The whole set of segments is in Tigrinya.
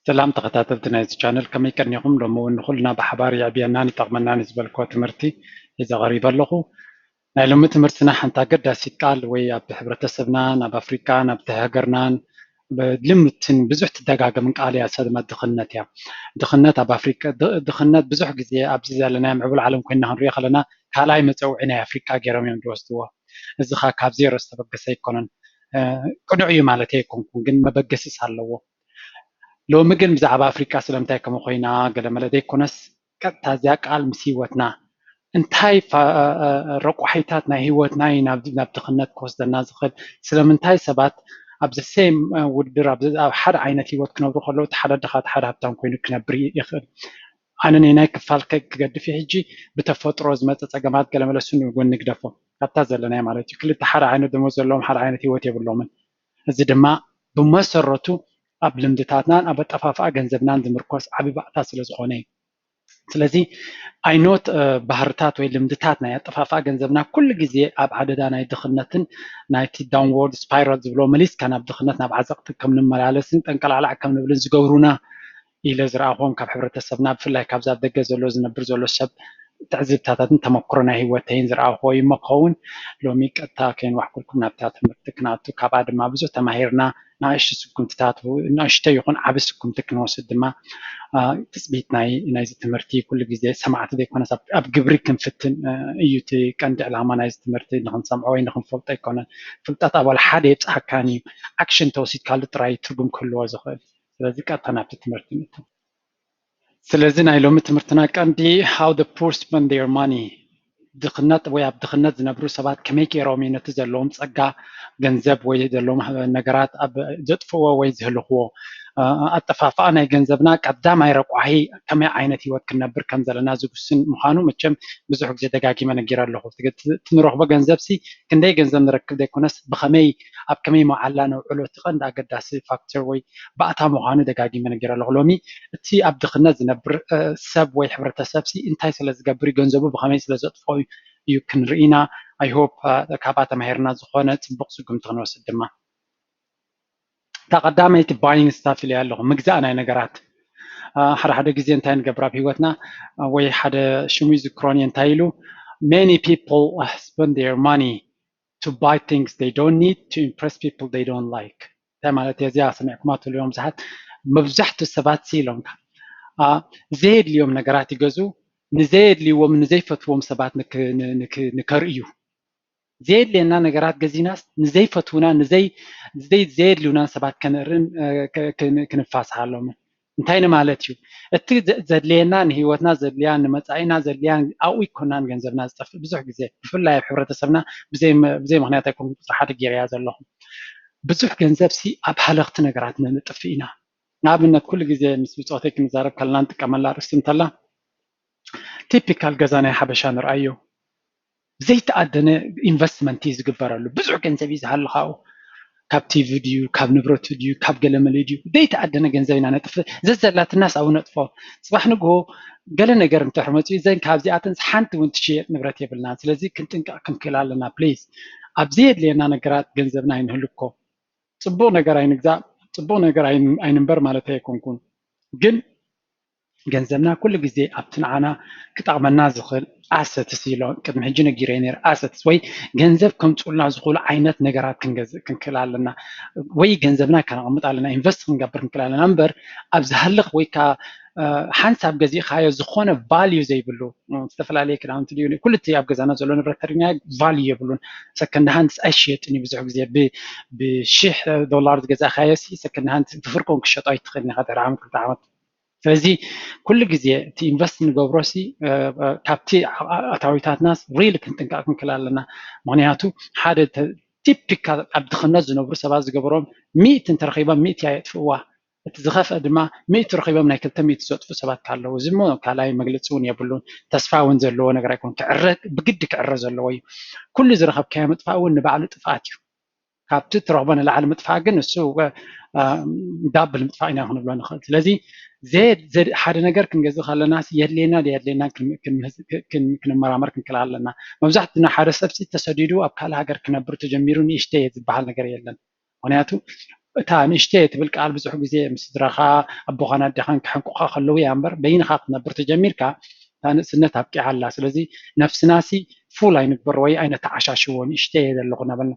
سلام تخطاتلت نايز channel كم يكرنيهم لما نخلنا بحبار يعبينا نتغمنا نزبل كوا تمرتي إذا غريبة له نعلم تمرتنا حنتا قد سيتقال ويا بحبرة سبنان أب أفريقيا أب تهاجرنان بلمتن بزح تدقاق من قال يا سادة ما دخلنات يا دخلنات أب أفريقيا دخلنات بزح جزء أبزز لنا معبول العالم كنا هنريخ لنا كهلاي متوعنا أفريقيا جرام يوم دوستوا إذا خا كابزير استبقى سيكونن كنوعي مالتي يكون كن ما بقسس هاللو لو مجن بزعب أفريقيا سلامتها كم خوينا قال ملدي كونس كتازيك على مسيوتنا انتهي رقو حيتاتنا هيوتنا نبدأ تخنت كوست الناس خل سلامتها سبات أبز سيم ودر أبز أو حد عينة هيوت كنا بروح لو تحرد دخات حد هبتهم كوينو كنا بري يخل أنا نيناك فالك قد في حجي بتفوت روز ما تتجمعات قال ملسون يقول نقدفه كتازل لنا مالتي كل تحرد عينة دموز لهم حد عينة هيوت يبلومن زي دما بمسرته أب لمدتاتنا أب تفافع جنزبنا عند مركز عبي بعث سلزقوني سلزي I note بحرتات وي لمدتاتنا يتفافع جنزبنا كل جزء أب عددنا يدخلنتن نايتي downward spiral زبلو مليس كان أب دخلنتنا بعزقت كم نملالسن تنقل على كم نبلن زجورونا إلى زرعهم كبحبرة السبنا بفلا كابزاب دقة زلو زنبر زلو السب تعذب تاتن تمكرنا هي وتين زرع هو يمقون لو ميك أتاكين وحكلكم نبتات مرتكناتو كبعد ما بزو تماهيرنا نايش سكم تتاتو نايش تيقون عبسكم تكنوس الدماء تثبيت نايز تمرتي كل جزء سمعت ذيك وانا أب جبري كم فتن ايوتي كان دعلا نايز تمرتي نحن سمعوي نحن فلتي كنا فلتات أول حد يبصح كاني أكشن توصيت كالت راي ترجم كل وزخل ስለዚ ቀጥታ ናብቲ ትምህርቲ ንእቱ ስለዚ ናይ ሎሚ ትምህርትና ቀንዲ how the poor spend their money ድኽነት ወይ ኣብ ድኽነት ዝነብሩ ሰባት ከመይ ገይሮም ነቲ ዘለዎም ፀጋ ገንዘብ ወይ ዘለዎም ነገራት ኣብ ዘጥፍዎ ወይ ዝህልኽዎ ኣጠፋፍኣ ናይ ገንዘብና ቀዳማይ ረቋሒ ከመይ ዓይነት ሂወት ክንነብር ከም ዘለና ዝውስን ምዃኑ መቸም ብዙሕ ግዜ ደጋጊመ ነጊረ ኣለኹ ትንረኽቦ ገንዘብ ሲ ክንደይ ገንዘብ ንረክብ ዘይኮነስ ብኸመይ ኣብ ከመይ መዓላ ነውዕሎ እቲ ቀንዲ ኣገዳሲ ፋክተር ወይ ባእታ ምዃኑ ደጋጊመ ነጊረ ኣለኹ ሎሚ እቲ ኣብ ድኽነት ዝነብር ሰብ ወይ ሕብረተሰብ ሲ እንታይ ስለ ዝገብር ገንዘቡ ብኸመይ ስለ ዘጥፍኦ እዩ ክንርኢና I hope ካብኣ ተማሂርና ዝኾነ ፅቡቅ ስጉምቲ ክንወስድ ድማ ተቐዳመይቲ ባይንግ ስታፍ ኢለ ኣለኹ ምግዛእ ናይ ነገራት ሓደ ግዜ እንታይ ንገብር ኣብ ሂወትና ወይ ሓደ ሽሙ ዝክሮኒ እንታይ ኢሉ many people spend their money to buy things they don't need to impress people they don't like እንታይ ማለት እዚኣ ሰሚዕኩማ ትልዮም ብዙሓት መብዛሕትኡ ሰባት ኢሎም ዘየድልዮም ነገራት ይገዙ ንዘየድልይዎም ንዘይፈትዎም ሰባት ንከርእዩ ዘየድልየና ነገራት ገዚናስ ንዘይፈትውና ንዘይዘየድልዩና ሰባት ከነርእን ክንፋስሃሎም እንታይ ማለት እዩ እቲ ዘድልየና ንሂወትና ዘድልያ ንመፃኢና ዘድልያ ኣብኡ ይኮናን ገንዘብና ዝጠፍእ ብዙሕ ግዜ ብፍላይ ኣብ ሕብረተሰብና ብዘይ ምክንያት ኣይኮንኩ ቁፅሪ ሓደ ገይረያ ዘለኹ ብዙሕ ገንዘብ ሲ ኣብ ሃለኽቲ ነገራት ንጥፍእ ኢና ንኣብነት ኩሉ ግዜ ምስ ብፆተይ ክንዛረብ ከለና ንጥቀመላ ርእስቲ እንተላ ቲፒካል ገዛ ናይ ሓበሻ ንርአዮ ዘይተኣደነ ኢንቨስትመንት እዩ ዝግበረሉ ብዙሕ ገንዘብ እዩ ዝሃልኻኡ ካብ ቲቪ ድዩ ካብ ንብረቱ ድዩ ካብ ገለመለ ድዩ ዘይተኣደነ ገንዘብ ኢና ነጥፍ ዘዘላትናስ ኣብኡ ነጥፎ ፅባሕ ንግሆ ገለ ነገር እንተሕር መፅኡ ዘን ካብዚኣተን ሓንቲ እውን ትሽየጥ ንብረት የብልና ስለዚ ክንጥንቀቕ ክንክእል ኣለና ፕሊዝ ኣብዚ የድልየና ነገራት ገንዘብና ኣይንህልኮ ፅቡቅ ነገር ኣይንግዛእ ፅቡቅ ነገር ኣይንበር ማለት ኣይኮንኩን ግን ገንዘብና ኩሉ ግዜ ኣብቲ ንዓና ክጠቕመና ዝኽእል ኣሰትስ ኢሎ ቅድሚ ሕጂ ነጊረ ነይረ ኣሰትስ ወይ ገንዘብ ከምፅኡልና ዝኽእሉ ዓይነት ነገራት ክንክእል ኣለና ወይ ገንዘብና ከነቕምጥ ኣለና ኢንቨስት ክንገብር ክንክእል ኣለና እምበር ኣብ ዝሃልኽ ወይ ከዓ ሓንሳብ ገዚእካዮ ዝኾነ ቫልዩ ዘይብሉ ዝተፈላለየ ክዳውንቲ ድዩ ኩሉ እቲ ኣብ ገዛና ዘሎ ንብረት ተሪእና ቫልዩ የብሉን ሰከንድ ሃንድስ ኣይሽየጥን እዩ ብዙሕ ግዜ ብ$1000 ዝገዛእካዮ ሰከንድ ሃንድ ብፍርቆን ክሸጦ ኣይትኽእልን ኢኻ ድሕሪ ዓመት ክልተ ዓመት ስለዚ ኩሉ ግዜ እቲ ኢንቨስት ንገብሮ ሲ ካብቲ ኣታዊታትናስ ሪሊ ክንጥንቀቕ ክንክእል ኣለና ምክንያቱ ሓደ ቲፒካል ኣብ ድኽነት ዝነብሩ ሰባት ዝገበሮም 100 እንተረኺቦም 100 እያ የጥፍእዋ እቲ ዝኸፍአ ድማ 100 ረኺቦም ናይ 200 ዘጥፉ ሰባት ካለው እዚ ሞ ካልኣይ መግለፂ እውን የብሉን ተስፋ እውን ዘለዎ ነገር ኣይኮን ብግዲ ክዕረ ዘለዎ እዩ ኩሉ ዝረኸብካዮ ምጥፋእ እውን ንባዕሉ ጥፍኣት እዩ ካብቲ ትረኽቦ ንላዕሊ ምጥፋእ ግን እሱ ዳብል ምጥፋእ ኢና ክንብሎ ንኽእል ስለዚ ሓደ ነገር ክንገዝእ ከለና የድልየና የድልየና ክንመራመር ክንክእል ኣለና መብዛሕትኡ ሓደ ሰብ ተሰዲዱ ኣብ ካልእ ሃገር ክነብር ተጀሚሩ ንእሽተይ ዝበሃል ነገር የለን ምክንያቱ تا نشتي تبل قال بزح غزي مسدرخا ابوخنا دخان كحنقوخا خلو يا امبر بينخا تنبر تجميركا تانسنت ابقي على سلازي نفسناسي فول اين بر وي اين تعشاشو نشتي دلغنا بل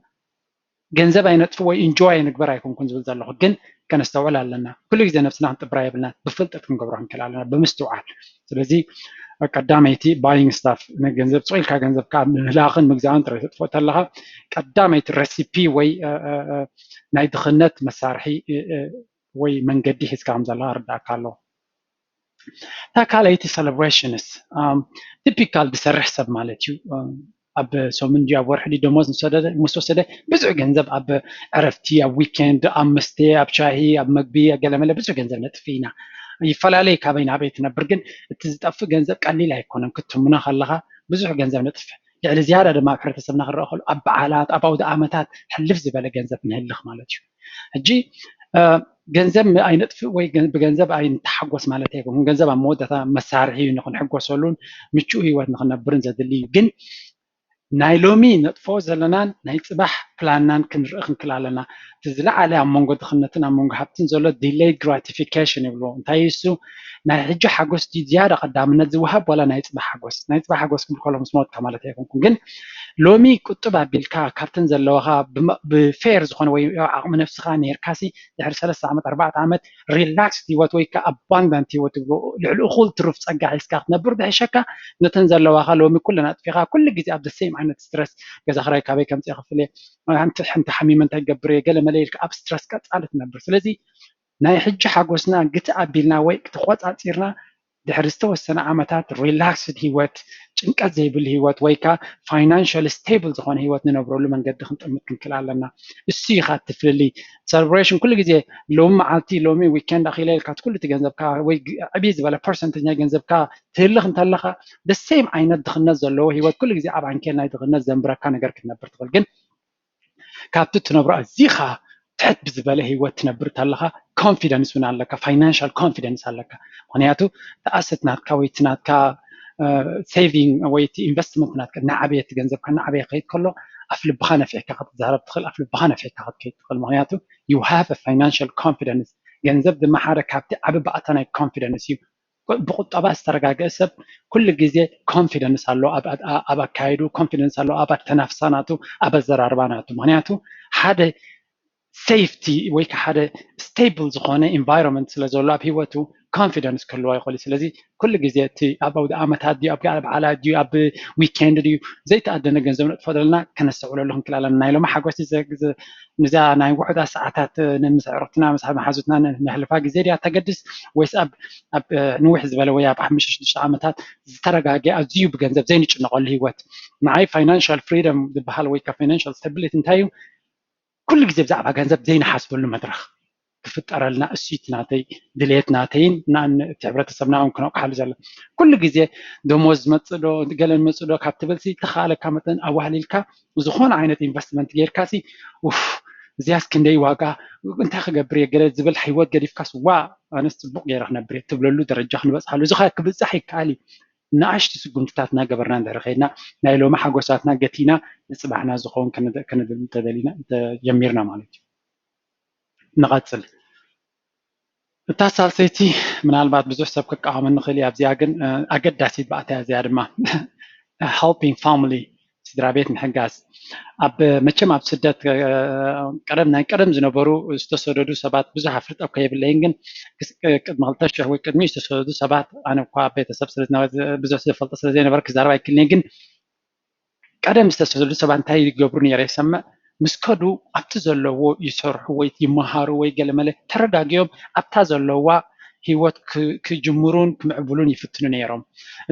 ገንዘብ አይነጥፍ ወይ ኢንጆይ ንግበር ኣይኮንኩን ዝብል ዘለኹ ግን ከነስተውዕል ኣለና ኩሉ ግዜ ነፍስና ክንጥብራ የብልና ብፍልጠት ክንገብሮ ክንክእል ኣለና ብምስትውዓል ስለዚ ቀዳመይቲ ባይንግ ስታፍ ገንዘብ ፅኢልካ ገንዘብካ ምህላኽን ምግዛእን ጥራይ ተጥፍኦ ከለኻ ቀዳመይቲ ረሲፒ ወይ ናይ ድኽነት መሳርሒ ወይ መንገዲ ሒዝካ ከም ዘለካ ርዳእካ ኣለዎ እታ ካልአይቲ ሴሌብሬሽንስ ቲፒካል ዝሰርሕ ሰብ ማለት እዩ ኣብ ሰሙን ኣብ ወርሒ ደሞዝ ምስ ወሰደ ብዙሕ ገንዘብ ኣብ ዕረፍቲ ኣብ ዊኬንድ ኣብ መስተ ኣብ ሻሂ ኣብ መግቢ ገለመለ ብዙሕ ገንዘብ ነጥፊ ኢና ይፈላለዩ ካበይ ናበይ ትነብር ግን እቲ ዝጠፍእ ገንዘብ ቀሊል ኣይኮነን ክትምኖ ከለካ ብዙሕ ገንዘብ ነጥፍ ልዕሊ ዝያዳ ድማ ኣብ ሕብረተሰብና ክንረአ ከሎ ኣብ በዓላት ኣብ ኣውደ ዓመታት ሕልፍ ዝበለ ገንዘብ ንህልኽ ማለት እዩ ሕጂ ገንዘብ ኣይነጥፍእ ወይ ብገንዘብ ኣይንተሓጎስ ማለት ኣይኮን ገንዘብ ኣብ መወዳእታ መሳርሒ እዩ ንክንሕጎሰሉን ምቹእ ሂወት ንክነብርን ዘድሊ እዩ ግን ናይ ሎሚ ነጥፎ ዘለናን ናይ ፅባሕ ፕላንናን ክንርኢ ክንክእል ኣለና እቲ ዝለዓለ ኣብ መንጎ ድኽነትን ኣብ መንጎ ሃብትን ዘሎ ዲሌይ ግራቲፊኬሽን ይብልዎ እንታይ እሱ ናይ ሕጂ ሓጎስ ዝያዳ ቀዳምነት ዝወሃብ ዋላ ናይ ፅባሕ ሓጎስ ክብል ከሎ ምስ ሞትካ ማለት ኣይኮንኩን ግን ሎሚ ቁጥብ ኣቢልካ ካብተን ዘለዋካ ብፌር ዝኾነ ወይ ዓቕሚ ነፍስካ ነርካሲ ድሕሪ 3 ዓመት 4 ዓመት ሪላክስ ሂወት ወይ ከዓ ኣባንዳንት ሂወት ይብሎ ልዕሊ እኹል ትሩፍ ፀጋ ሒዝካ ክትነብር ድሕሸካ ነተን ዘለዋካ ሎሚ ኩለን ኣጥፊኻ ኩሉ ግዜ ኣብ ደሴም ዓይነት ስትረስ ገዛ ክራይ ካበይ ከምፅእ ክፍለ ሓንቲ ሓሚመ እንታይ ገብር ገለ መለ ኢልካ ኣብ ስትረስ ቀፃሊ ትነብር ስለዚ ናይ ሕጂ ሓጎስና ግቲ ኣቢልና ወይ ክትቆፃፂርና ድሕሪ ዝተወሰነ ዓመታት ሪላክስድ ሂወት ጭንቀት ዘይብል ሂወት ወይ ከዓ ፋይናንሻል ስቴብል ዝኾነ ሂወት ንነብረሉ መንገዲ ክንጥምት ክንክእል ኣለና እሱ ኢኻ ትፍልሊ ሴሌብሬሽን ኩሉ ግዜ ሎሚ መዓልቲ ሎሚ ዊኬንድ ኣኺለ ኢልካ ኩሉ እቲ ገንዘብካ ወይ ዕብይ ዝበለ ፐርሰንቴጅ ናይ ገንዘብካ ትህልኽ እንተለኻ ደሴም ዓይነት ድኽነት ዘለዎ ሂወት ኩሉ ግዜ ኣብ ዓንኬል ናይ ድኽነት ዘንብረካ ነገር ክትነብር ትኽእል ግን ካብቲ ትነብሮ ኣዝኻ ትሕት ብዝበለ ሂወት ትነብር ከለኻ ኮንፊደንስ እውን ኣለካ ፋይናንሻል ኮንፊደንስ ኣለካ ምክንያቱ ተኣሰት ናትካ ወይ እቲ ናትካ ሴቪንግ ወይ እቲ ኢንቨስትመንት ናትካ እናዓበየ ገንዘብካ እናዓበየ ክኸይድ ከሎ ኣፍ ልብኻ ነፊዕካ ክትዛረብ ትኽእል ኣፍ ልብኻ ነፊዕካ ክትከይድ ትኽእል ምክንያቱ ዩ ሃቭ ፋይናንሻል ኮንፊደንስ ገንዘብ ድማ ሓደ ካብቲ ዓብ ባእታ ናይ ኮንፊደንስ እዩ ብቁጠባ ዝተረጋገአ ሰብ ኩሉ ግዜ ኮንፊደንስ ኣለዎ ኣብ ኣካይዱ ኮንፊደንስ ኣለዎ ኣብ ኣተናፍሳ ናቱ ኣብ ኣዘራርባ ናቱ ምክንያቱ ሓደ ሴፍቲ ወይ ከዓ ሓደ ስቴብል ዝኾነ ኢንቫይሮንመንት ስለ ዘሎ ኣብ ሂወቱ ኮንፊደንስ ክህልዎ ይኽእል ስለዚ ኩሉ ግዜ እቲ ኣብ ኣውደ ዓመታት ድዩ ኣብ በዓላት ድዩ ኣብ ዊኬንድ ድዩ ዘይተኣደነ ገንዘብ ነጥፎ ዘለና ከነስተውዕለሉ ክንክእል ኣለና ናይ ሎሚ ሓጎስ ነዛ ናይ ውሑዳት ሰዓታት ንምስ ዕረፍትና ምስ መሓዙትና ነሕልፋ ግዜ ድያ ተገድስ ወይስ ኣብ ንውሕ ዝበለ ወይ ኣብ 5-6 ዓመታት ዝተረጋግየ ኣዝዩ ብገንዘብ ዘይንጭነቐሉ ሂወት ንዓይ ፋይናንሻል ፍሪደም ዝበሃል ወይ ከዓ ፋይናንሻል ስታቢሊቲ እንታይ እዩ ኩሉ ግዜ ብዛዕባ ገንዘብ ዘይንሓስበሉ መድረክ ክፍጠረልና እሱት ናተይ ድሌት ናተይን እቲ ሕብረተሰብና እውን ክነቕሓሉ ዘሎ ኩሉ ግዜ ደሞዝ ዝመፅእ ዶ ገለ ዝመፅእ ዶ ካብ ትበልሲ ተኻለካ መጠን ኣዋህሊልካ ዝኾነ ዓይነት ኢንቨስትመንት ጌርካሲ እዚያስ ክንደይ ዋጋ እንታይ ክገብር እየ ገለ ዝብል ሂወት ገዲፍካስ ዋ ኣነስ ፅቡቅ ገይረ ክነብር እየ ትብለሉ ደረጃ ክንበፅሓሉ እዚ ኸ ክብፃሕ ይከኣል እዩ ንኣሽቲ ስጉምትታት እናገበርና እንድሕር ከይድና ናይ ሎሚ ሓጎሳትና ገቲና ንፅባሕና ዝኸውን ክንብል ተደሊና ተጀሚርና ማለት እዩ ንቐፅል እታ ሳልሰይቲ ምናልባት ብዙሕ ሰብ ክቃወመኒ ንኽእል እያ ኣብዚኣ ግን ኣገዳሲት ባእታያ እዚኣ ድማ helping family ስድራ ቤት ምሕጋዝ ኣብ መቸም ኣብ ስደት ቀደም ናይ ቀደም ዝነበሩ ዝተሰደዱ ሰባት ብዙሕ ኣፍልጦ ከየብለይን ግን ቅድሚ 2000 ወይ ቅድሚ ዝተሰደዱ ሰባት ኣነ እኳ ቤተሰብ ብዙሕ ዝፈልጦ ስለዘይነበረ ክዛረብ ኣይክእልኒ ግን ቀደም ዝተሰደዱ ሰባት እንታይ ይገብሩ ነይረ ይሰምዕ ምስ ከዱ ኣብቲ ዘለዎ ይሰርሑ ወይ ይመሃሩ ወይ ገለ መለ ተረጋጊዮም ኣብታ ዘለዋ ሂወት ክጅምሩን ክምዕብሉን ይፍትኑ ነይሮም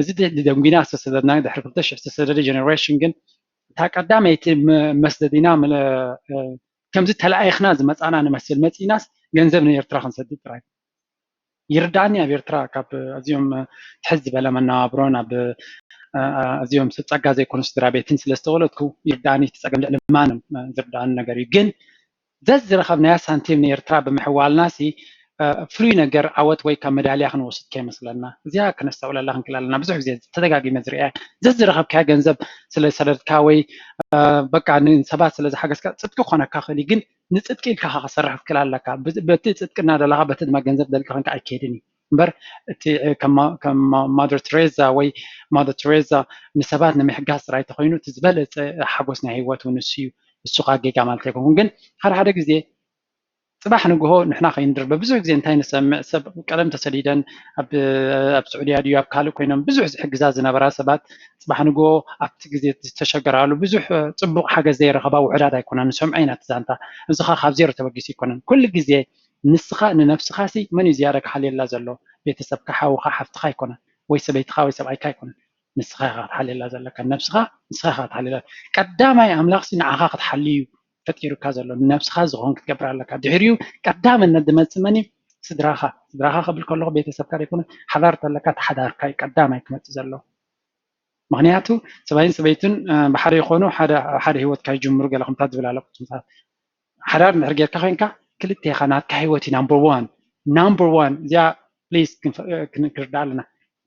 እዚ ደንጊና ዝተሰደድና ድሕሪ 2000 ዝተሰደደ ጀነሬሽን ግን እታ ቀዳመይቲ መስደዲና ከምዚ ተለኣይኽና ዝመፃና ንመስል መፂናስ ገንዘብ ንኤርትራ ክንሰድድ ጥራይ ይርዳእኒ ኣብ ኤርትራ ካብ ኣዝዮም ትሕዝ ዝበለ መነባብሮን ኣብ ኣዝዮም ፀጋ ዘይኮኑ ስድራ ቤትን ስለዝተወለድኩ ይርዳእኒ ትፀገም ልዕሊ ማንም ዝርዳእኒ ነገር እዩ ግን ዘዝረኸብናያ ሳንቲም ንኤርትራ ብምሕዋልናሲ ፍሉይ ነገር ዓወት ወይ ካብ መዳልያ ክንወስድ ከይመስለና እዚኣ ክነስተውዕለላ ክንክእል ኣለና ብዙሕ ግዜ ተደጋጊመ ዝርአ ዘዝረኸብካያ ገንዘብ ስለሰደድካ ወይ በቃ ንሰባት ስለዝሓገዝካ ፅድቂ ክኾነካ ክእል ግን ንጽድቂ ኢልካ ክሰርሕ ክትክእል ኣለካ በቲ ጽድቅና ደለኻ በቲ ድማ ገንዘብ ደልካ ኮንካ ኣይከይድን እምበር እቲ ከም ማደር ቴሬዛ ወይ ማደር ቴሬዛ ንሰባት ንምሕጋዝ ጥራይ ተኮይኑ እቲ ዝበለፀ ሓጎስ ናይ ሂወት እውን እሱ እዩ እሱ ካ ጌጋ ማለት ኣይኮን ግን ሓደ ግዜ صباح نجوه نحنا خلينا ندرب بزوج زين تاني سب كلام تسليدن أب سعودية ديو أب كالو كوينهم بزوج حجزازنا براسبات صباح نجوه أبت جزء تشجر على بزوج صبوا حاجة زي رغبة وعرادة يكون نسمعين تزانتا نسخة خافزير تبقيسي يكون كل جزء نسخة نفس خاسي من يزيارك حالي لا زلوا بيتسب كحاو حفت خايكون ويسبيت خاوي سبعي كايكون نسخة حالي لا زلوا كان نفسها نسخة حالي لا قدام أي أملاك سين عقاقة حليو فتيرو كازلو نفس خاز غون كتقبر لك دحريو قدام الندمت سمني صدراخا قبل كله بيتسب كار يكون حضرت لك تحضر كاي قدام يكمت زلو مغنياتو سبايتن بحر يخونو حدا هيوت كاي جمرو قالكم تدبل على حرار نرجع كخينكا كلتي خانات كهيوتي نمبر 1 يا بليز كردالنا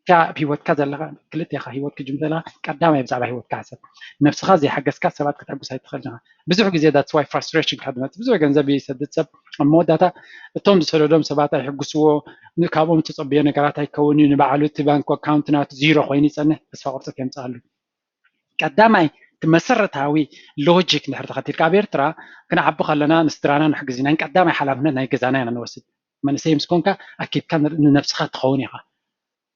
كا هيوت كذا لغا كلتي خا هيوت كجمله قدام يبزع هيوت كاسب نفس خازي حقس كاسبات كتحبس هيتخلنا بزح غزي ذاتس واي فرستريشن كدمت بزح ገንዘብ يسدد سب الموداتا توم سولودم سبات يحقسو نكابوم تصبيه ነገራት አይከውኒ ንባዕሉት ባንክ አካውንት ናት ዚሮ ኮይኑ ይጸንህ ተስፋ ቆርጽ ከምጻሉ ቀዳማይ መሰረታዊ ሎጂክ ንድሕር ተኸቲልካ ኣብ ኤርትራ ክንዓቢ ከለና ንስድራና ንሕግዝና ቀዳማይ ሓላፍነት ናይ ገዛና ኢና ንወስድ መንእሰይ ምስ ኮንካ ኣኪብካ ንነፍስኻ ትኸውን ኢኻ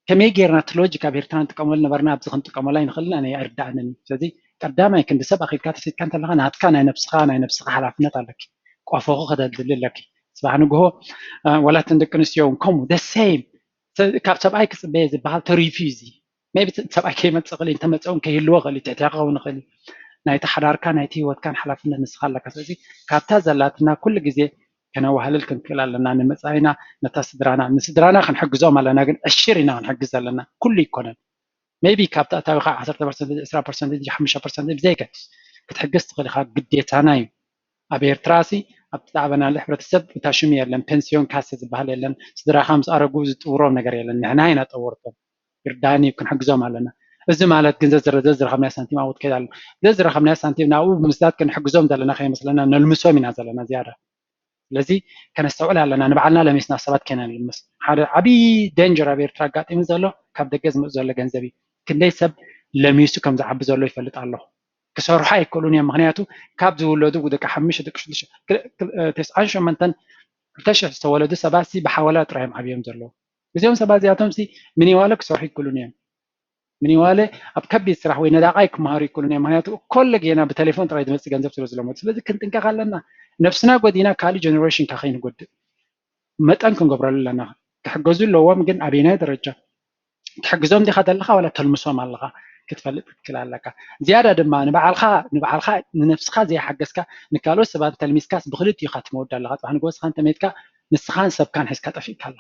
كمي جيرنا تلوجيك أبيرتان تكمل نبرنا أبزخن تكمل لاين خلنا أنا أردعني فدي قدامي كنت سبق الكات في كانت لغنا هتكان أنا نفسها على فنت لك قفوه خد الدليل لك سبحان الله ولا تندك نسيون كم the same كاب سبعي كسبيز بعض تريفيزي ما بتسبعي كيما تسقلين تم تقوم كه اللغة اللي تعتقه ونخلي نايت حرار كان نايتي وكان حلفنا نسخة لك سبزي كاب تزلاتنا كل جزء كنا وهلل كن كلا لنا نمسعينا نتسدرانا نسدرانا خنحجزهم على جن الشرينا خنحجز لنا كل يكون maybe كابتا تاوخا 10% 10% 5% بزيك كتحجز تقول خا قديت أنا أبير تراسي أبتعبنا الحبرة السب تاشمية لن بنسيون كاسز بحال لن سدرا 5 أرجوز تورون نجاري لن هنا هنا تورطهم يرداني كن حجزهم على لنا الزمالات كن زر 5 سنتيم أو كذا زر 5 سنتيم ناو بمسدات كن حجزهم دلنا خي مثلا نلمسوا من هذا لنا زيادة لذي كان استوعب لنا نبعلنا لمسنا سبات كنا المس هذا عبي دينجر أبير تراجعت من زلوا كابد جزم زلوا جنزبي كنا يسب لميسو كم زعب زلوا يفلت الله كسر حي كولونيا مغنياتو كابد ولدو ودك حمش دكش تسعة منتن تشح استولدو سباسي بحوالات رحم عبيهم زلوا بزيهم سباسي أتمسي مني والك صحي كولونيا مني والي أبكبي سرح وين دقائق مهاري كولونيا مغنياتو كل جينا بتليفون ترى يدمس جنزب سلسلة موت بس كنت إنك خلنا نفسنا قدينا كالي جنريشن كخين قد متأن كن قبر لنا تحجزوا اللوام جن أبينا درجة تحجزهم دي خدر لها ولا تلمسهم على لها كتفلت كلا لك زيادة دم نبعلخا نفسها زي حجزك نكالو سبب تلميذكاس بخلت يختم ود لها وحنا جوز خان تميتك نسخان سب كان حس كتفي كلا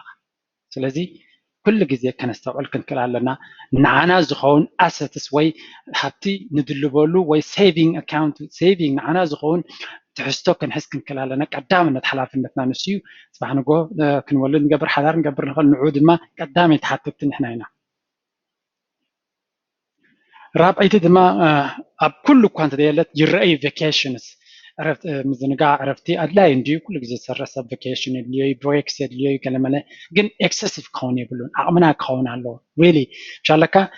سلزي كل جزء كان استوعب كن كلا لنا نعنا زخون أساس وي حتى ندلبولو وي saving account saving نعنا زخون تحسوا كنحس كلا لنا قدام نتحلاف نتنا نسيو صباح نقول كنولد نقبر حذر نقبر نخل نعود ما قدام يتحطت نحن هنا رابعيت دما اب كل كانت ديالت يرأي فيكيشنز عرفت مزنقا عرفتي ادلاي نديو كل جزء سرس فيكيشن اللي بريكس اللي كلمه جن اكسسيف كون يبلون عمنا كون الله ريلي شالك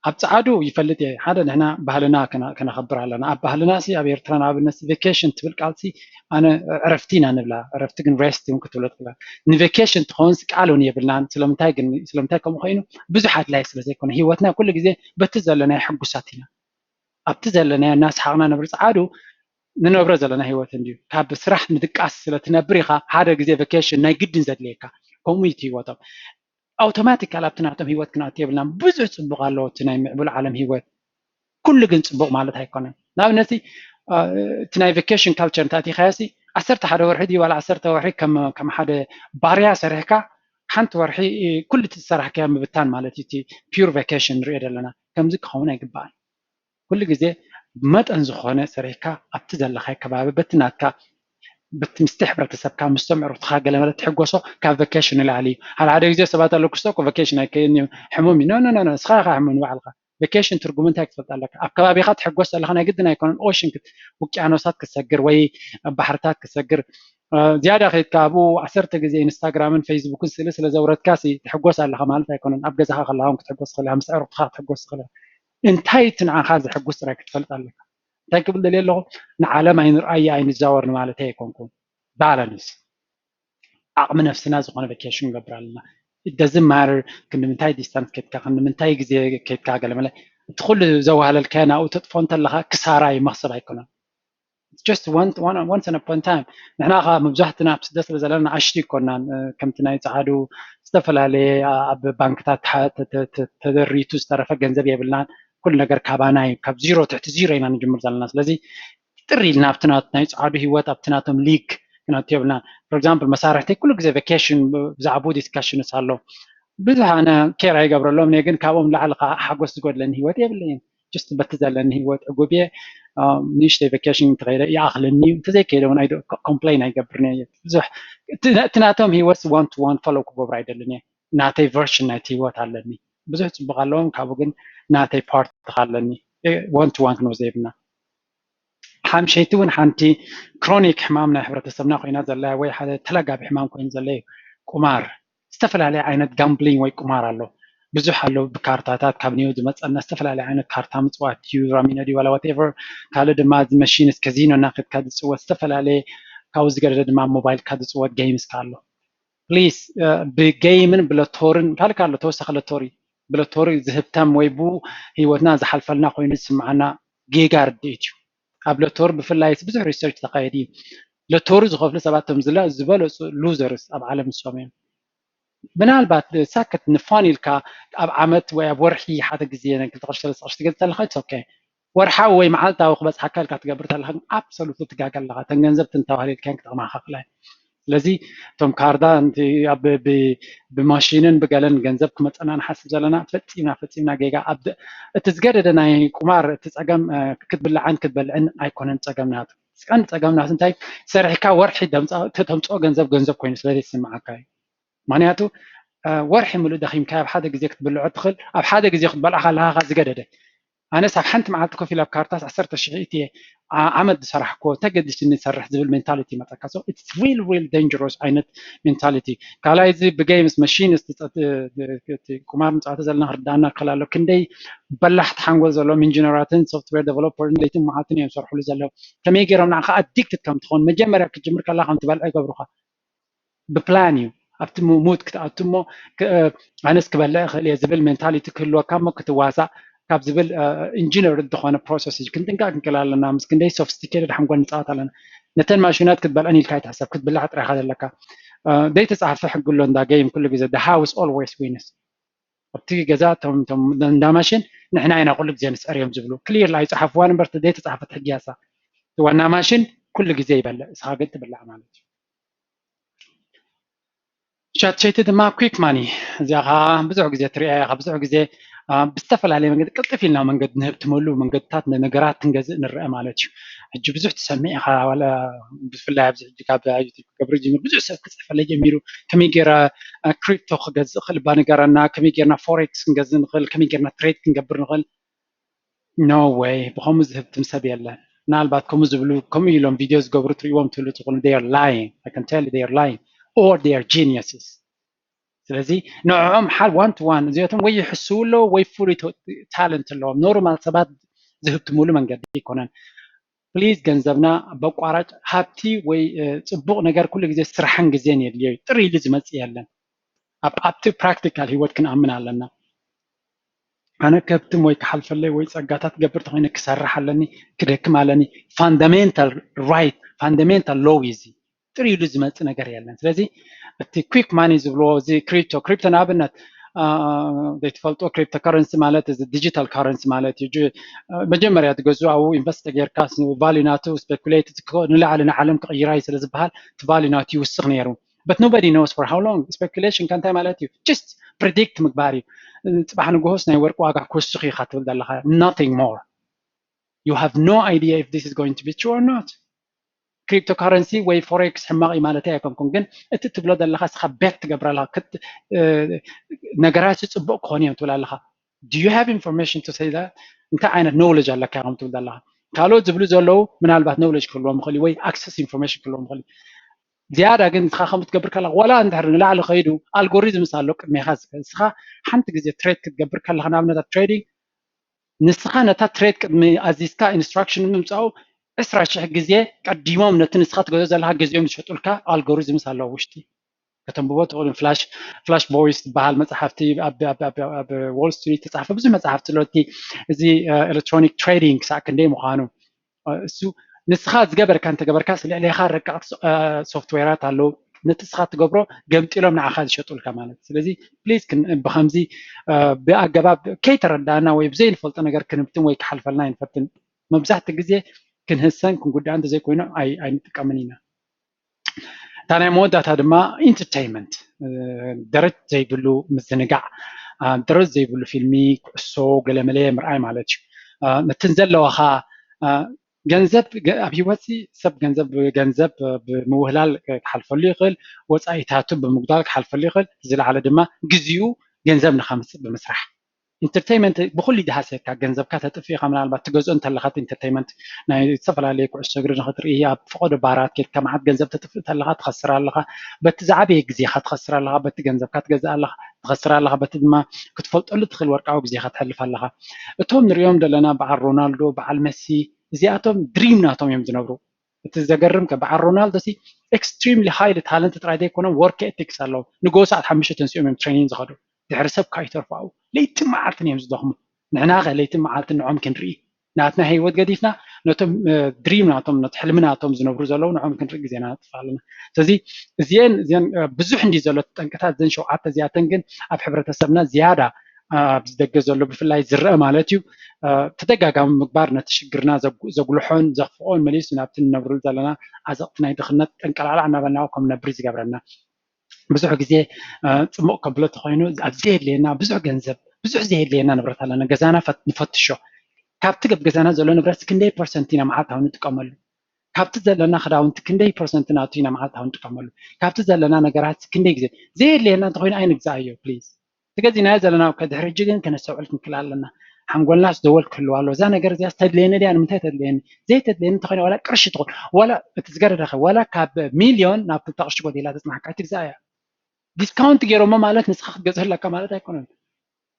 أبتعادو يفلت هذا هنا بهلنا كنا خبر علينا بهلنا سي أبي إرترنا بالناس فيكيشن تبل قالتي أنا عرفتينا نبلا عرفت كن ريست ممكن تقول لك نفيكيشن تخونس قالوا ني بلان سلمتاكم خينو بزحات لا يسبز يكون هيوتنا كل جزء بتزلنا يحب ساتنا أبتزلنا الناس حقنا نبرز عادو نبرز لنا هيوت نديو كاب سرح ندقاس لتنبريخا هذا جزء فيكيشن ناي جد نزد ليكا كوميتي وطب أوتوماتيك على بتنعتم هيوت كنا تيبلنا بزح صبغ الله تناي معبول عالم هيوت كل جنس صبغ مالت هيكونه ناو نسي تناي فيكيشن كالتشر تاتي خاسي عسرت حدا ورحدي ولا عسرت ورحي كم حدا باريا سرحكا حنت ورحي كل تسرح كام بتان مالتي تي بيور فيكيشن ريد لنا كم زك خونه يقبال كل جزء مت أنزخونه سرحكا أبتدل خي كباب بتناتكا بتمستحبر تسبكا مستمر وتخاجل لما تحجوسه كفيكيشن اللي عليه هل عاد يجي سبات لوكستوك وفيكيشن كأنه حمومي نو سخاخ حمومي بعلقة ቫኬሽን ትርጉም እንታይ ክትፈልጥ ኣለካ ኣብ ከባቢኻ ትሕጎስ ዘለካ ናይ ግድን ኣይኮነን ኦሽን ውቅያኖሳት ክትሰግር ወይ ባሕርታት ክትሰግር ዝያዳ ከይድካ ኣብኡ 10 ግዜ ኢንስታግራምን ፌስቡክን ስእሊ ስለ ዘውረድካ ትሕጎስ ኣለካ ማለት ኣይኮነን ኣብ ገዛኻ ከለኻ ክትሕጎስ ትኽእል ምስ ኣዕሩኽትካ ክትሕጎስ ትኽእል እንታይ እቲ ንዓኻ ዘሕጉስ ጥራይ ክትፈልጥ ኣለካ እንታይ ክብል ደልየ ኣለኹ ንዓለም ኣይንርኣየ ኣይንዛወርን ማለት ኣይኮንኩም ባላንስ ዓቕሚ ነፍስና ዝኾነ ቫኬሽን ንገብር ኣለና it doesn't matter ክንምንታይ ዲስታንስ ከይድካ ክንምንታይ ግዜ ከይድካ ገለመለ እቲ ኩሉ ዘዋህለልካዮ ናብኡ ተጥፎ እንተለካ ክሳራ ይመክሰብ ኣይኮነን just once upon a time ንሕና ኸ መብዛሕትና ኣብ ስደት ስለ ዘለና ኣሽቲ ይኮናን ከምቲ ናይ ፀዓዱ ዝተፈላለየ ኣብ ባንክታት ተደሪቱ ዝተረፈ ገንዘብ የብልናን ኩሉ ነገር ካባና እዩ ካብ ዚሮ ትሕቲ ዚሮ ኢና ንጅምር ዘለና ስለዚ ጥሪ ኢልና ኣብቲ ናይ ፀዓዱ ሂወት ኣብቲ ናቶም ሊግ ክንኣቱ የብልናን for example መሳርሕተይ ኩሉ ግዜ ቫኬሽን ብዛዕባ ዲስካሽንስ ኣሎ ብዙሕ ኣነ ኬር ኣይገብረሎም እኔ ግን ካብኦም ላዕሊ ሓጎስ ዝጎድለኒ ሂወት የብለይን just በቲ ዘለኒ ሂወት ዕጉብየ ንእሽተይ ቫኬሽን እንተኸይደ ይኣኽለኒ እንተዘይከይደ እውን ኮምፕሌን ኣይገብርን እየ ብዙሕ እቲ ናቶም ሂወት ዋን ቱ ዋን ፎሎው ክገብሩ ኣይደልን እየ ናተይ ቨርሽን ናይቲ ሂወት ኣለኒ ብዙሕ ፅቡቅ ኣለዎም ካብኡ ግን ናተይ ፓርት ኣለኒ ዋን ቱ ዋን ክንወስዶ የብልና ሓምሸይቲ እውን ሓንቲ ክሮኒክ ሕማም ናይ ሕብረተሰብና ኮይና ዘላ ወይ ሓደ ተለጋቢ ሕማም ኮይኑ ዘለ እዩ ቁማር ዝተፈላለየ ዓይነት ጋምብሊንግ ወይ ቁማር ኣሎ ብዙሕ ኣሎ ብካርታታት ካብ ኒው ዝመፀና ዝተፈላለየ ዓይነት ካርታ ምፅዋት እዩ ራሚነዲ ዋላ ዋትኤቨር ካልእ ድማ መሽንስ ከዚኖ እናኸድካ ዝፅወት ዝተፈላለየ ካብኡ ዝገደደ ድማ ሞባይልካ ዝፅወት ጌምስ ኣሎ ፕሊዝ ብጌይምን ብለቶርን ካልእ ካሎ ተወሳኺ ለቶሪ ብለቶሪ ዝህብተም ወይ ቡ ሂወትና ዝሓልፈልና ኮይኑ ዝስምዓና ጌጋ ርድኢት እዩ ኣብ ለቶር ብፍላይ ብዙሕ ሪሰርች ተካየድ እዩ ለቶር ዝኸፍሉ ሰባት ቶም ዝበለፁ ሉዘርስ ኣብ ዓለም ንሶም እዮም ምናልባት ሳከት ንፋን ኢልካ ኣብ ዓመት ወይ ኣብ ወርሒ ሓደ ግዜ 2-3 ቅርሺ ትገዝእ ከለካ ኦኬ ወርሓዊ ወይ መዓልታዊ ክበፅሓካ ኢልካ ትገብር ከለካ ኣብሶሉት ትጋገ ኣለካ ተን ገንዘብ ትንተባህል ኢልካ ክጠቕማካ ክእላ ስለዚ እቶም ካርዳ ብማሽንን ብገለን ገንዘብ ክመፀና ንሓስብ ዘለና ፈፂምና ጌጋ እቲ ዝገደደ ናይ ቁማር እቲ ፀገም ክትብልዓን ክትበልዕን ኣይኮነን ፀገምናቱ ቀንዲ ፀገምናቱ እንታይ ሰሪሕካ ወርሒ ተምፅኦ ገንዘብ ኮይኑ ስለዘይስምዓካ እዩ ምክንያቱ ወርሒ ሙሉእ ደኺምካ ኣብ ሓደ ግዜ ክትብልዖ ትኽእል ኣብ ሓደ ግዜ ክትበልዓ ከለካ ዝገደደ ኣነስ ኣብ ሓንቲ መዓልቲ ኮፍ ኢለ ኣብ ካርታስ 10,000 እትየ ዓመት ዝሰራሕኮ ተገዲስኒ ዝሰርሕ ዝብል ሜንታሊቲ ይመፀካ ሶ ኢትስ ሪል ደንጀረስ ዓይነት ሜንታሊቲ ካልኣይ እዚ ብጌምስ መሽንስ ቁማር ምፅዋት ዘለና ክርዳእና ክእል ኣሎ ክንደይ በላሕቲ ሓንጎል ዘለዎም ኢንጂነራትን ሶፍትዌር ዴቨሎፐርን ለይትን መዓልትን እዮም ዝሰርሕሉ ዘለው ከመይ ገይሮም ንዓካ ኣዲክትድ ከም ትኾን መጀመርያ ክትጅምር ከለካ ከም ትበልዖ ይገብሩካ ብፕላን እዩ ኣብቲ ሙድ ክትኣቱ እሞ ኣነስ ክበልዕ ክእል እየ ዝብል ሜንታሊቲ ክህልወካ እሞ ክትዋሳእ ካብ ዝብል ኢንጂነር ዝኾነ ፕሮሰስ እዩ ክንጥንቃቅ ክንክእል ኣለና ምስ ክንደይ ሶፊስቲኬትድ ሓንጎል ንፃወት ኣለና ነተን ማሽናት ክትበልዐን ኢልካ ይትሕሰብ ክትብላዕ ጥራይካ ዘለካ ዘይተፃሓፈ ሕጊ ኣሎ እንዳ ጌም ኩሉ ግዜ the house always wins ኣብቲ ገዛ ቶም እንዳ ማሽን ንሕና ኢና ኩሉ ግዜ ንስዕር እዮም ዝብሉ ክሊር ላይ ፀሓፍዋን እምበር ዘይተፃሓፈት ሕጊ ያሳ ዋና ማሽን ኩሉ ግዜ ይበልዕ እስኻ ግን ትብላዕ ማለት እዩ ሻትሸይቲ ድማ ኩዊክ ማኒ እዚኣ ከዓ ብዙሕ ግዜ ትሪእያ ኢኻ ብዙሕ ግዜ ብዝተፈላለየ መንገዲ ቅልጥፍ ኢልና መንገዲ ንህብ ትመሉ መንገድታት ነገራት ክንገዝእ ንርአ ማለት እዩ ሕጂ ብዙሕ ትሰምዕ ኢኻ ዋላ ብፍላይ ኣብዚ ሕጂ ካብ ዩቲብ ክገብር ጀሚሩ ብዙሕ ሰብ ክፅሕፈለይ ጀሚሩ ከመይ ጌረ ክሪፕቶ ክገዝእ ክእል ባ ነገረና ከመይ ጌርና ፎሬክስ ክንገዝእ ንኽእል ከመይ ጌርና ትሬድ ክንገብር ንኽእል ኖ ወይ ብከምኡ ዝህብትም ሰብ የለን ምናልባት ከምኡ ዝብሉ ከምኡ ኢሎም ቪድዮ ዝገብሩ ትሪእዎም ትብሉ ትኽእሉ they are lying I can tell you they are lying or they are geniuses ስለዚ ንዕኦም ዋን ቱ ዋን እዚኣቶም ወይ ይሕስቡ ኣለዎ ወይ ፍሉይ ታለንት ኣለዎም ኖርማል ሰባት ዝህብትምሉ መንገዲ ኣይኮነን ፕሊዝ ገንዘብና በቋራጭ ሃብቲ ወይ ፅቡቕ ነገር ኩሉ ግዜ ስራሕን ግዜን የድልዮ እዩ ጥሪ ኢሉ ዝመፅእ የለን ኣብቲ ፕራክቲካል ሂወት ክንኣምን ኣለና ኣነ ከብትም ወይ ክሓልፈለይ ወይ ፀጋታት ገብር ተኮይነ ክሰርሕ ኣለኒ ክደክም ኣለኒ ፋንዳሜንታል ራይት ፋንዳሜንታል ሎው እዚ ጥሪ ኢሉ ዝመፅእ ነገር የለን ስለዚ እቲ ኩዊክ ማኒ ዝብልዎ እዚ ክሪፕቶ ንኣብነት ዘይትፈልጦ ክሪፕቶ ከረንሲ ማለት እዚ ዲጂታል ከረንሲ ማለት እዩ መጀመርያ ትገዝኡ ኣብኡ ኢንቨስት ጌርካ ቫልዩ ናቱ ስፔኩሌት ንላዕሊ ንዓለም ክቕይራ እዩ ስለ ዝበሃል እቲ ቫልዩ ናቱ ይውስኽ ነይሩ but nobody knows for how long speculation kan እንታይ ማለት እዩ just predict ምግባር እዩ ፅባሕ ንግሆስ ናይ ወርቂ ዋጋ ክውስኽ ኢኻ ትብል ዘለካ nothing more you have no idea if this is going to be true or not cryptocurrency ወይ ፎሬክስ ሕማቕ እዩ ማለት ኣይኮንኩን ግን እቲ ትብሎ ዘለካ እስኻ ቤት ትገብር ኣለካ ነገራት ፅቡቅ ክኾን እዮም ትብል ኣለካ do you have information to say that እንታይ ዓይነት knowledge ኣለካ ከም ትብል ዘለካ ካልኦት ዝብሉ ዘለዉ ምናልባት knowledge ክህልዎም ይኽእል ወይ access information ክህልዎም ይኽእል ዝያዳ ግን ንስኻ ከም ትገብር ከለኻ ዋላ እንድሕር ንላዕሊ ከይዱ ኣልጎሪዝምስ ኣሎ ቅድሜኻ ንስኻ ሓንቲ ግዜ ትሬድ ክትገብር ከለኻ ንኣብነት ትሬዲንግ ንስኻ ነታ ትሬድ ቅድሚ ኣዚዝካ ኢንስትራክሽን ምምፃኡ 20,000 ግዜ ቀዲሞም ነቲ ንስኻ ትገዝኦ ዘለካ ገዚኦም ዝሸጡልካ ኣልጎሪዝምስ ኣለዎ ውሽጢ ከተንብቦ ትኽእሉ ፍላሽ ቦይስ ዝበሃል መፅሓፍቲ ኣብ ዎል ስትሪት ተፃሓፈ ብዙሕ መፅሓፍቲ ስለቲ እዚ ኤሌክትሮኒክ ትሬዲንግ ክሳብ ክንደይ ምዃኑ እሱ ንስኻ ዝገበርካ እንተገበርካ ልዕልኻ ረቃቕ ሶፍትዌራት ኣለዉ ነቲ ንስኻ ትገብሮ ገምጢሎም ንዓኻ ዝሸጡልካ ማለት ስለዚ ፕሊዝ ብከምዚ ብኣገባብ ከይተረዳእና ወይ ብዘይንፈልጦ ነገር ክንብትን ወይ ክሓልፈልና ይንፈትን መብዛሕትኡ ግዜ ክንህሰን ክንጉዳእ እንተዘይኮይኑ ኣይንጥቀምን ኢና እታ ናይ መወዳእታ ድማ ኢንተርቴይንመንት ደረጅ ዘይብሉ ምዝንጋዕ ደረጅ ዘይብሉ ፊልሚ ኩዕሶ ገለመለ ምርኣይ ማለት እዩ ነትን ዘለዋኻ ገንዘብ ኣብ ሂወት ሰብ ገንዘብ ብምውህላል ክሓልፈሉ ይኽእል ወፃኢታቱ ብምጉዳል ክሓልፈሉ ይኽእል ዝለዓለ ድማ ግዜኡ ገንዘብ ንኸምፅእ ብምስራሕ ኢንተርቴይንመንት ብኩሉ ይደሃሰካ ገንዘብካ ተጥፊእካ ምናልባት ትገዝኦ እንተለካ ኢንተርቴይንመንት ናይ ዝተፈላለዩ ኩዕሶ እግሪ ንኽትርኢ ኣብ ፍቆዶ ባራት ኬድካ መዓት ገንዘብ ተጥፍእ ተለካ ትኸስር ኣለካ በቲ ዝዓበየ ግዜካ ትኸስር ኣለካ በቲ ገንዘብካ ትገዝእ ኣለካ ትኸስር ኣለካ በቲ ድማ ክትፈልጠሉ ትኽእል ወርቃዊ ግዜካ ትሕልፍ ኣለካ እቶም ንሪኦም ዘለና በዓል ሮናልዶ በዓል መሲ እዚኣቶም ድሪም ናቶም እዮም ዝነብሩ እቲ ዘገርም በዓል ሮናልዶ ሲ ኤክስትሪምሊ ሃይሊ ታለንት ጥራይ ዘይኮኖም ወርክ ኤቲክስ ኣለዎ ንጎ ሰዓት 5 ተንስኦም እዮም ትሬኒንግ ዝኸዱ ድሕሪ ሰብ ካይተርፉ ኣብኡ ለይትን መዓልትን እዮም ዝደኽሙ ንሕና ኸ ለይትን መዓልትን ንዖም ክንርኢ ናትና ሂወት ገዲፍና ነቶም ድሪም ናቶም ነቲ ሕልሚ ናቶም ዝነብሩ ዘለዉ ንዖም ክንርኢ ግዜና ነጥፋ ኣለና ስለዚ እዚአን ብዙሕ እንዲ ዘሎ ጠንቅታት ዘን 7 እዚኣተን ግን ኣብ ሕብረተሰብና ዝያዳ ኣብዚ ደገ ዘሎ ብፍላይ ዝርአ ማለት እዩ ተደጋጋሚ ምግባር ነቲ ሽግርና ዘጉልሖን ዘኽፍኦን መሊሱ ናብቲ ንነብሩ ዘለና ዓዘቕቲ ናይ ድኽነት ጠንቀላዕላዕ እናበልና ከም ነብሪ ዝገብረና ብዙሕ ግዜ ፅሙቕ ከብሎ ተኮይኑ ኣብ ዘየድልየና ብዙሕ ገንዘብ ብዙሕ ዘየድልየና ንብረት ኣለና ገዛና ንፈትሾ ካብቲ ገብ ገዛና ዘሎ ንብረት ክንደይ ፐርሰንት ኢና መዓልታዊ ንጥቀመሉ ካብቲ ዘለና ክዳውንቲ ክንደይ ፐርሰንት ናቱ ኢና መዓልታዊ ንጥቀመሉ ካብቲ ዘለና ነገራት ክንደይ ግዜ ዘየድልየና እንተኮይኑ ኣይንግዛእ እዮ ፕሊዝ ተገዚናዮ ዘለና ከድሕሪ እጂ ግን ከነስተውዕል ክንክእል ኣለና ሓንጎልና ዝደወል ክህልዎ ኣሎ እዛ ነገር እዚኣ ተድልየኒ ድያ ንምንታይ ተድልየኒ ዘይተድልየኒ እንተኮይኑ ዋላ ቅርሺ ትኹን ዋላ እቲ ዝገረደኸ ዋላ ካብ ሚልዮን ናብ 2 ቅርሺ ጎዲላ ተፅናሕካ ኣይትግዛእ እያ ዲስካውንት ገይሮሞ ማለት ንስኻ ክትገዝአለካ ማለት ኣይኮነን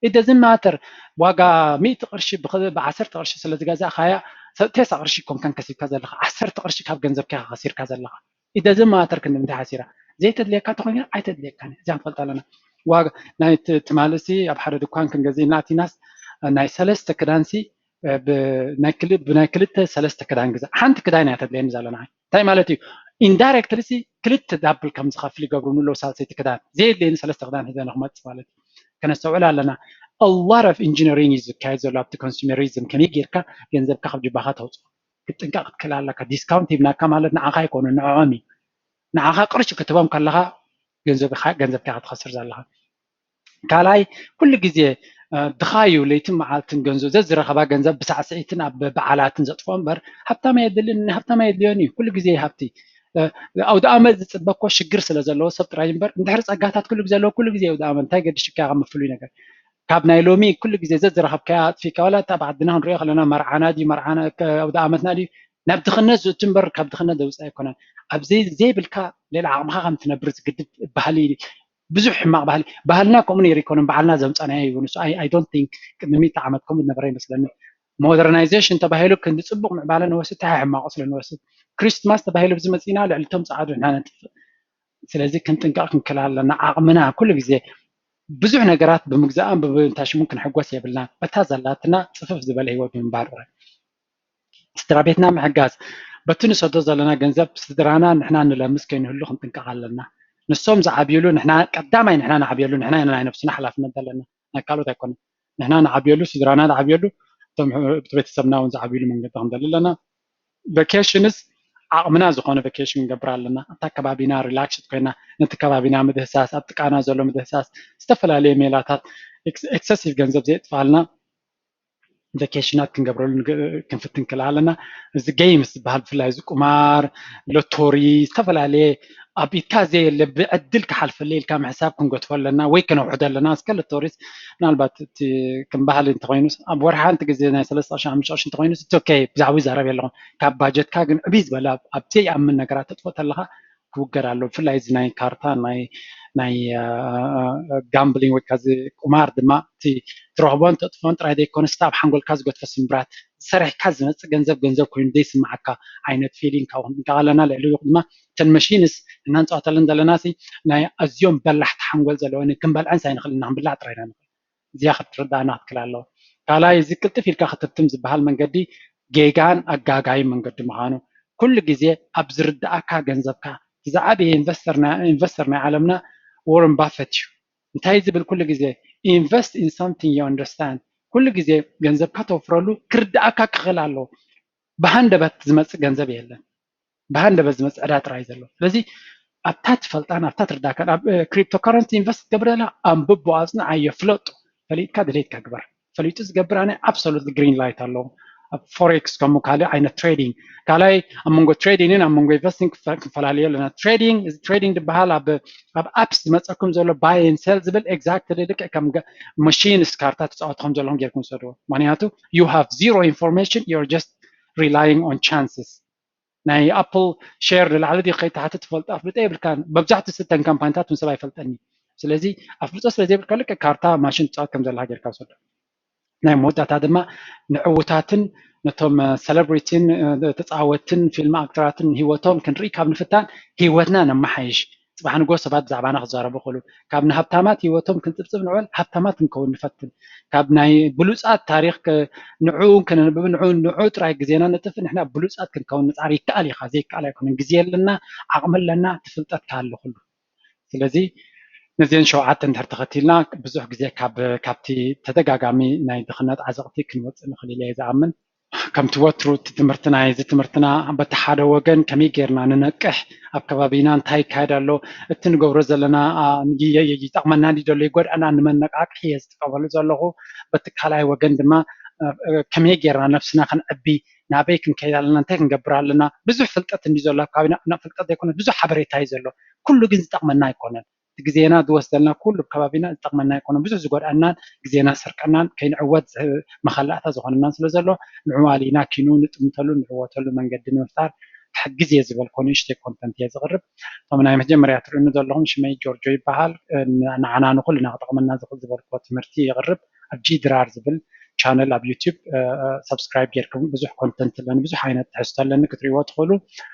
it doesn't matter ዋጋ 100 ቅርሺ ብ10 ቅርሺ ስለ ዝገዛእካያ 9 ቅርሺ ኮን ከንከሲብካ ዘለካ 10 ቅርሺ ካብ ገንዘብካ ከሲርካ ዘለካ it doesn't matter ክንምንታይ ሓሲራ ዘይተድልየካ እንተኮይኑ ኣይተድልየካን እዚኣ ንፈልጥ ኣለና ዋጋ ናይ ትማለሲ ኣብ ሓደ ድኳን ክንገዝእ ናቲናስ ናይ 3 ክዳንሲ ብናይ ክልተ 3 ክዳን ግዛ ሓንቲ ክዳን እያ ተድልየኒ ዘለና እንታይ ማለት እዩ ኢንዳይሬክትሊ ክልተ ዳብል ከም ዝኸፍል ይገብሩ ንሎ ሳልሰይቲ ክዳን ዘየድልየኒ 3 ክዳን ሒዘ ንክመፅእ ማለት እዩ ከነስተውዕል ኣለና a lot of engineering is ዝካየድ ዘሎ ኣብቲ ኮንሱመሪዝም ከመይ ጌርካ ገንዘብካ ካብ ጅባኻ ተውፅኦ ክትጥንቀቕ ክትክእል ኣለካ ዲስካውንት ሂብናካ ማለት ንዓኻ ይኮኑ ንዕኦም እዩ ንዓኻ ቅርሺ ክትቦም ከለካ ገንዘብካ ክትኸስር ዘለካ ካልኣይ ኩሉ ግዜ ድኻዩ ለይትን መዓልትን ገንዘብ ዘዝረኸባ ገንዘብ ብሳዕስዒትን ኣብ በዓላትን ዘጥፎ እምበር ሃብታም የድልዮን እዩ ኩሉ ግዜ ሃብቲ ኣውደ ኣመት ዝፅበኮ ሽግር ስለ ዘለዎ ሰብ ጥራይ እምበር እንድሕሪ ፀጋታት ኩሉ ግዜ ኣለዎ ኩሉ ግዜ ኣውደ ኣመት እንታይ ገዲሽካ ከም ፍሉይ ነገር ካብ ናይ ሎሚ ኩሉ ግዜ ዘዝረኸብካያ ኣጥፊካ ዋላ እታ ብዓድና ክንሪኦ ከለና መርዓና ድዩ መርዓና ኣውደ ኣመትና ድዩ ናብ ድኽነት ዝእቱ እምበር ካብ ድኽነት ዘውፅእ ኣይኮነን ኣብ ዘይብልካ ሌላ ዓቕምካ ከም ትነብር ዝግድድ ባህሊ ብዙሕ ሕማቕ ባህልና ከምኡ ነይሩ ይኮነን በዓልና ዘምፀናዮ እዩ ንሱ ኣይ ዶንት ቲንክ ቅድሚ 100 ዓመት ከምኡ ዝነበረ ይመስለኒ ሞደርናይዜሽን ተባሂሉ ክንዲ ፅቡቕ ምዕባለ ንወስድ እንታይ ሕማቑ ስለ ንወስድ ክሪስትማስ ተባሂሉ ብዚ መፂና ልዕልቶም ፀዓዱ ንሕና ነጥፍእ ስለዚ ክንጥንቀቕ ክንክእል ኣለና ዓቕምና ኩሉ ግዜ ብዙሕ ነገራት ብምግዛእን ብምንታይ ሽሙ ክንሕጎስ የብልና በታ ዘላትና ፅፍፍ ዝበለ ሂወት ብምንባር ስድራ ቤትና ምሕጋዝ በቲ ንሰዶ ዘለና ገንዘብ ስድራና ንሕና ንለምስ ከይንህሉ ክንጥንቀቕ ኣለና ንሶም ዝዓብየሉ ንሕና ቀዳማይ ንሕና ንዓብየሉ ንሕና ናይ ነብስና ሓላፍነት ኣለና ናይ ካልኦት ኣይኮነን ንሕና ንዓብየሉ ስድራና ንዓብየሉ እቶም ቤተሰብና እውን ዝዓብየሉ መንገዲ ክንደሊ ኣለና ቫኬሽንስ ዓቕምና ዝኾነ ቫኬሽን ንገብር ኣለና ኣብታ ከባቢና ሪላክስድ ኮይና ነቲ ከባቢና ምድህሳስ ኣብ ጥቃና ዘሎ ምድህሳስ ዝተፈላለየ ሜላታት ኤክሰሲቭ ገንዘብ ዘየጥፋልና ቫኬሽናት ክንገብረሉ ክንፍትን ክእል ኣለና እዚ ጌምስ ዝበሃል ብፍላይ እዚ ቁማር ሎቶሪ ዝተፈላለየ ኣብ ኢድካ ዘየለ ብዕድል ክሓልፈለ ኢልካ ምሕሳብ ክንገትፎ ኣለና ወይ ክነውሕዶ ኣለና እስከ ሎቶሪስ ምናልባት እቲ ከም ባህሊ እንተኮይኑስ ኣብ ወርሒ ሓንቲ ግዜ ናይ 3 ቅርሺ 5 ቅርሺ እንተኮይኑስ እቲ ኦኬ ብዛዕባ ይዛረብ ኣለኹም ካብ ባጀትካ ግን ዕብይ ዝበለ ኣብ ዘይኣምን ነገራት ተጥፎ ተለካ ክውገር ኣሎ ብፍላይ እዚ ናይ ካርታ ናይ ጋምብሊንግ ወይ ከዓ ቁማር ድማ እቲ ትረክቦን ተጥፎን ጥራይ ዘይኮነስ ኣብ ሓንጎልካ ዝገድፎ ስምብራት ሰሪሕካ ዝመፅእ ገንዘብ ኮይኑ ዘይስማዓካ ዓይነት ፊሊንግ ካብኡ ክንጥንቀቕ ኣለና ልዕሊ ድማ እተን መሽንስ እናንፀወተለን ዘለና ናይ ኣዝዮም በላሕቲ ሓንጎል ዘለወን ክንበልዐን ሳይንክእል ኢና ክንብላዕ ጥራይና ንኽእል እዚኣ ክትርዳእና ክትክእል ኣለዎ ካልኣይ እዚ ቅልጥፍ ኢልካ ክትትም ዝበሃል መንገዲ ጌጋን ኣጋጋይ መንገዲ ምዃኑ ኩሉ ግዜ ኣብ ዝርዳእካ ገንዘብካ ዝዓበየ ኢንቨስተር ናይ ዓለምና ወረን ባፈት እዩ እንታይ ዝብል ኩሉ ግዜ ኢንቨስት ኢን something you understand ኩሉ ግዜ ገንዘብካ ተወፍረሉ ክርዳእካ ክኽእል ኣለዎ ብሃንደበት ዝመፅእ ገንዘብ የለን ብሃንደበት ዝመፅእ ዕዳ ጥራይ ዘሎ ስለዚ ኣብታ ትፈልጣን ኣብታ ትርዳእካን ኣብ ክሪፕቶ ከረንሲ ኢንቨስት ትገብር ዘላ ኣንብቦ ኣፅንዓዮ ፍለጡ ፈሊጥካ ድሌትካ ግበር ፈሊጡ ዝገብር ኣነ ኣብሶሉት ግሪን ላይት ኣለዎ ፎሬክስ ከምኡ ካልእ ዓይነት ትሬዲንግ ካልኣይ ኣብ መንጎ ትሬዲንግን ኣብ መንጎ ኢንቨስቲንግ ክፈላለዩ ኣለና ትሬዲንግ ዝበሃል ኣብ ኣፕስ ዝመፀኩም ዘሎ ባይን ሴል ዝብል ኤግዛክትሊ ልክዕ ከም መሽንስ ካርታ ትፃወትኩም ዘለኹም ጌርኩም ሰድዎ ምክንያቱ ዩ ሃቭ ዚሮ ኢንፎርሜሽን ዩር ጀስት ሪላይንግ ኦን ቻንስስ ናይ ኣፕል ሼር ንላዕሊ ዲ ከይተሓቲ ትፈልጦ ኣፍልጦ የብልካን መብዛሕትኡ ስተን ካምፓኒታት ምስ ሰብ ኣይፈልጠኒ ስለዚ ኣፍልጦ ስለዘይብልካ ልክዕ ካርታ ማሽን ትፃወት ከም ዘለካ ጌርካ ሰዶ ናይ መወዳእታ ድማ ንዕውታትን ነቶም ሴሌብሪቲን ተፃወትን ፊልም ኣክተራትን ሂወቶም ክንርኢ ካብ ንፍታን ሂወትና ነመሓይሽ ፅባሕ ንጎ ሰባት ብዛዕባና ክዛረቡ ይኽእሉ ካብ ንሃብታማት ሂወቶም ክንፅብፅብ ንዕበል ሃብታማት ክንከውን ንፈትን ካብ ናይ ብሉፃት ታሪክ ንዑ ክንንብብ ንዑ ጥራይ ግዜና ነጥፍ ንሕና ብሉፃት ክንከውን ንፃር ይከኣል ኢኻ ዘይከኣል ኣይኮነን ግዜ ኣለና ዓቕሚ ኣለና ትፍልጠት ካለ ኩሉ ስለዚ ነዚአን ሸውዓተ እንድሕር ተኸቲልና ብዙሕ ግዜ ካብቲ ተደጋጋሚ ናይ ድኽነት ዓዘቕቲ ክንወፅእ ንኽእል እየ ዝኣምን ከምቲ ወትሩ እቲ ትምህርትና እዚ ትምህርትና በቲ ሓደ ወገን ከመይ ጌርና ንነቅሕ ኣብ ከባቢና እንታይ ይካየድ ኣሎ እቲ ንገብሮ ዘለና ይጠቕመና ዶ ይጎድአና ንመነቃቅሒ እየ ዝጥቀመሉ ዘለኹ በቲ ካልኣይ ወገን ድማ ከመይ ጌርና ነፍስና ክንዕቢ ናበይ ክንከይድ ኣለና እንታይ ክንገብር ኣለና ብዙሕ ፍልጠት እንዲ ዘሎ ኣብ ከባቢና ፍልጠት ዘይኮነ ብዙሕ ሓበሬታ እዩ ዘሎ ኩሉ ግን ዝጠቕመና ኣይኮነን ግዜና ዝወስደልና ኩሉ ከባቢና ዝጠቕመና ኣይኮነን ብዙሕ ዝጎድአናን ግዜና ዝሰርቀናን ከይንዕወት መኸላእታ ዝኾነናን ስለ ዘሎ ንዑ ኣሊና ኪኑ ንጥምተሉ ንዕወተሉ መንገዲ ንምፍጣር ሕግዝ እየ ዝበልኮ ንእሽተይ ኮንተንት እየ ዝቕርብ እቶም ናይ መጀመርያ ትርእኑ ዘለኹም ሽመይ ጆርጆ ይበሃል ንዓና ንኩልና ክጠቕመና ዝኽእል ዝበልኮ ትምህርቲ ይቕርብ ኣብ ጂ ድራር ዝብል ቻነል ኣብ ዩቲዩብ ሰብስክራይብ ጌርኩም ብዙሕ ኮንተንት ኣለኒ ብዙሕ ዓይነት ትሕዝቶ ኣለኒ ክትሪእዎ ትኽእሉ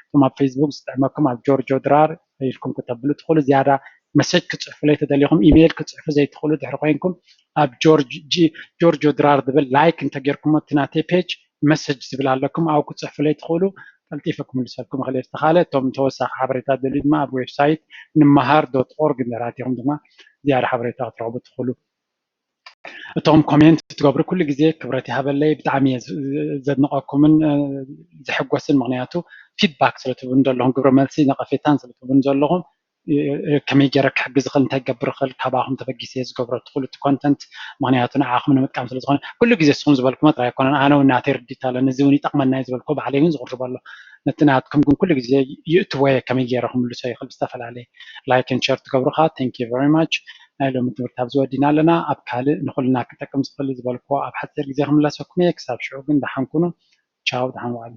እቶም ኣብ ፌስቡክ ዝጥዕመኩም ኣብ ጆርጆ ድራር ኢልኩም ክተብሉ ትኽእሉ ዝያዳ መሰጅ ክፅሕፉለይ ተደሊኹም ኢሜይል ክፅሕፉ ዘይትኽእሉ ድሕሪ ኮይንኩም ኣብ ጆርጆ ድራር ዝብል ላይክ እንተጌርኩሞ እቲ ናተይ ፔጅ መሰጅ ዝብል ኣለኩም ኣብኡ ክፅሕፉለይ ትኽእሉ ቀልጢፈ ክምልሰልኩም ይኽእል እየ ዝተኻለ እቶም ተወሳኺ ሓበሬታ ደልዩ ድማ ኣብ ዌብሳይት ንምሃር ዶት ኦርግ እንዳራእቲኹም ድማ ዝያዳ ሓበሬታ ክትረኽቡ ትኽእሉ እቶም ኮሜንት ትገብሩ ኩሉ ግዜ ክብረት ይሃበለይ ብጣዕሚ ዘድንቐኩምን ዝሕጎስን ምክንያቱ ፊድባክ ስለትብን ዘለኹም ግብረ መልሲ ነቐፌታን ስለትብን ዘለኹም ከመይ ገይረ ክሕግዝ ዝኽእል እንታይ ክገብር ይኽእል ካባኹም ተበጊሰ ዝገብሮ ትኽእሉ እቲ ኮንተንት ምክንያቱ ንዓኹም ንምጥቃም ስለዝኾነ ኩሉ ግዜ ንስኹም ዝበልኩሞ ጥራይ ኣይኮነን ኣነ እውን ናተይ ርዲት ኣለኒ እዚ እውን ይጠቕመና እዩ ዝበልኮ ባዕለይ እውን ዝቕርብ ኣሎ ነቲ ናትኩም ግን ኩሉ ግዜ ይእትወየ ከመይ ገይረ ክምልሶ ይኽእል ብዝተፈላለየ ላይክን ሸር ትገብሩካ ቴንክ ዩ ቨሪ ማች ናይ ሎሚ ትምህርቲ ኣብዚ ወዲና ኣለና ኣብ ካልእ ንኩልና ክጠቅም ዝኽእል ዝበልኮ ኣብ ሓፂር ግዜ ክምላሰኩም እየ ክሳብ ሽዑ ግን ደሓን ኩኑ ቻው ደሓን ዋዕሉ